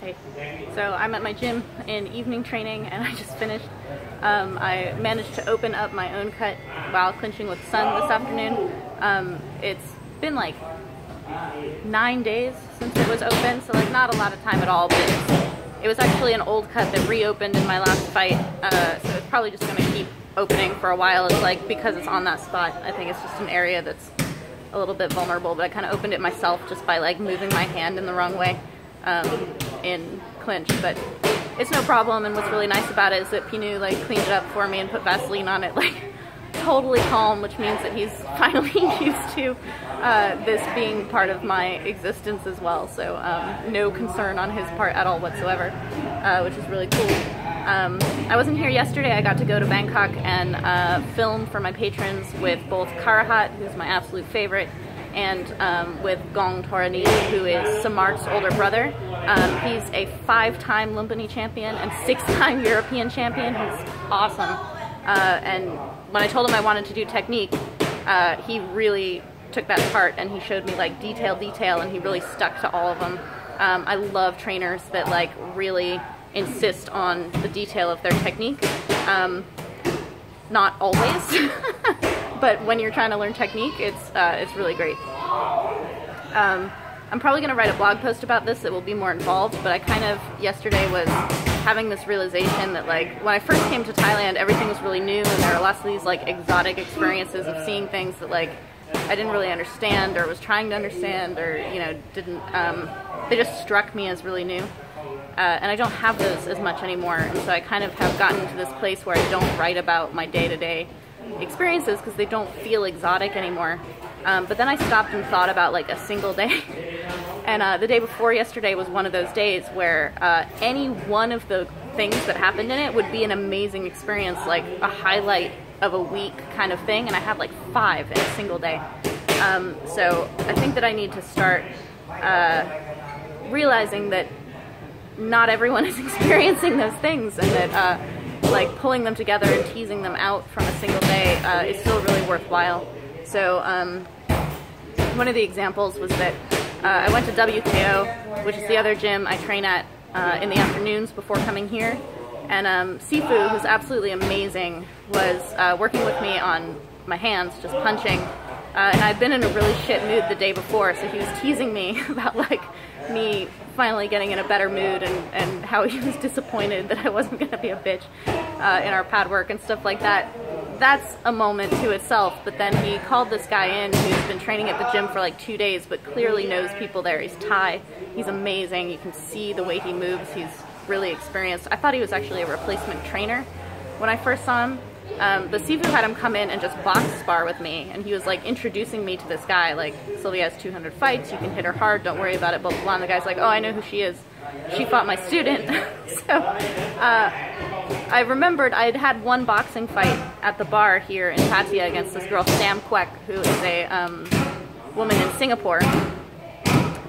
Hey. So I'm at my gym in evening training and I just finished. I managed to open up my own cut while clinching with Sun this afternoon. It's been like 9 days since it was open, so like not a lot of time at all, but it was actually an old cut that reopened in my last fight, so it's probably just going to keep opening for a while. It's like, because it's on that spot, I think it's just an area that's a little bit vulnerable, but I kind of opened it myself just by like moving my hand in the wrong way in clinch, but it's no problem. And what's really nice about it is that Pinu like cleaned it up for me and put Vaseline on it, like totally calm, which means that he's finally used to this being part of my existence as well. So no concern on his part at all whatsoever, which is really cool. I wasn't here yesterday. I got to go to Bangkok and film for my patrons with both Karahat, who's my absolute favorite, and with Gong Torani, who is Samart's older brother. He's a 5-time Lumpini champion and 6-time European champion. He's awesome. And when I told him I wanted to do technique, he really took that to heart and he showed me like detail, and he really stuck to all of them. I love trainers that like really insist on the detail of their technique. Not always, but when you're trying to learn technique, it's really great. I'm probably going to write a blog post about this that will be more involved, but I kind of yesterday was having this realization that like when I first came to Thailand, everything was really new and there are lots of these like exotic experiences of seeing things that like I didn't really understand or was trying to understand, or you know, didn't they just struck me as really new. And I don't have those as much anymore, and so I kind of have gotten to this place where I don't write about my day-to-day experiences because they don't feel exotic anymore. But then I stopped and thought about like a single day, and the day before yesterday was one of those days where any one of the things that happened in it would be an amazing experience, like a highlight of a week kind of thing, and I had like 5 in a single day. So I think that I need to start realizing that not everyone is experiencing those things, and that like pulling them together and teasing them out from a single day is still really worthwhile. So one of the examples was that I went to WKO, which is the other gym I train at in the afternoons before coming here, and Sifu, who's absolutely amazing, was working with me on my hands, just punching, and I'd been in a really shit mood the day before, so he was teasing me about like me finally getting in a better mood, and how he was disappointed that I wasn't going to be a bitch in our pad work and stuff like that. That's a moment to itself, but then he called this guy in who's been training at the gym for like 2 days but clearly knows people there. He's Thai. He's amazing. You can see the way he moves. He's really experienced. I thought he was actually a replacement trainer when I first saw him. But Sifu had him come in and just box spar with me, and he was like introducing me to this guy, like, Sylvia has 200 fights, you can hit her hard, don't worry about it, blah blah blah. And the guy's like, oh, I know who she is, she fought my student. So I remembered I had one boxing fight at the bar here in Pattaya against this girl Sam Kwek, who is a woman in Singapore,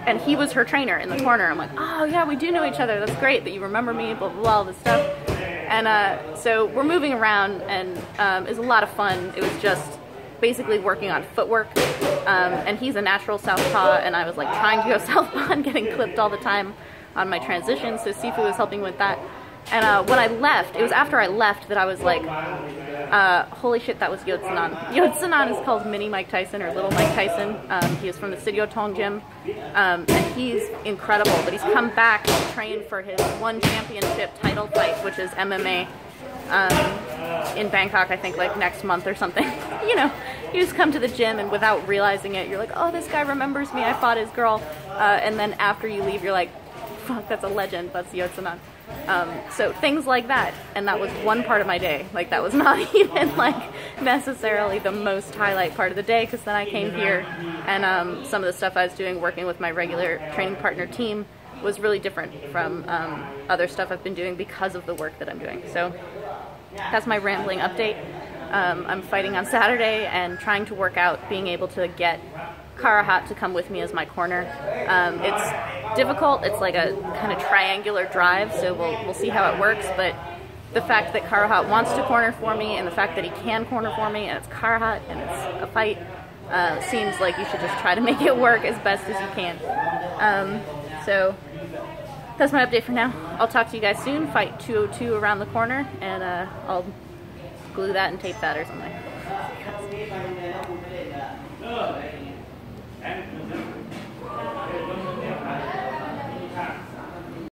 and he was her trainer in the corner. I'm like, oh yeah, we do know each other, that's great that you remember me, blah blah blah, all this stuff. And so we're moving around, and it was a lot of fun. It was just basically working on footwork, and he's a natural southpaw, and I was like trying to go southpaw and getting clipped all the time on my transition, so Sifu was helping with that. And when I left, it was after I left that I was like, holy shit, that was Yotsunan. Yotsunan is called Mini Mike Tyson or Little Mike Tyson. He is from the Siryotong gym, and he's incredible, but he's come back to train for his one championship title fight, which is MMA, in Bangkok, I think like next month or something. You know, you just come to the gym and without realizing it, you're like, oh, this guy remembers me, I fought his girl, and then after you leave, you're like, fuck, that's a legend, that's Yotsunan. So things like that, and that was one part of my day. Like, that was not even like necessarily the most highlight part of the day, because then I came here and some of the stuff I was doing working with my regular training partner team was really different from other stuff I've been doing because of the work that I'm doing. So that's my rambling update. I'm fighting on Saturday and trying to work out being able to get Karahat to come with me as my corner. It's difficult. It's like a kind of triangular drive, so we'll see how it works, but the fact that Karahat wants to corner for me and the fact that he can corner for me, and it's Karahat and it's a fight, seems like you should just try to make it work as best as you can. So that's my update for now. I'll talk to you guys soon. Fight 202 around the corner, and I'll glue that and tape that or something.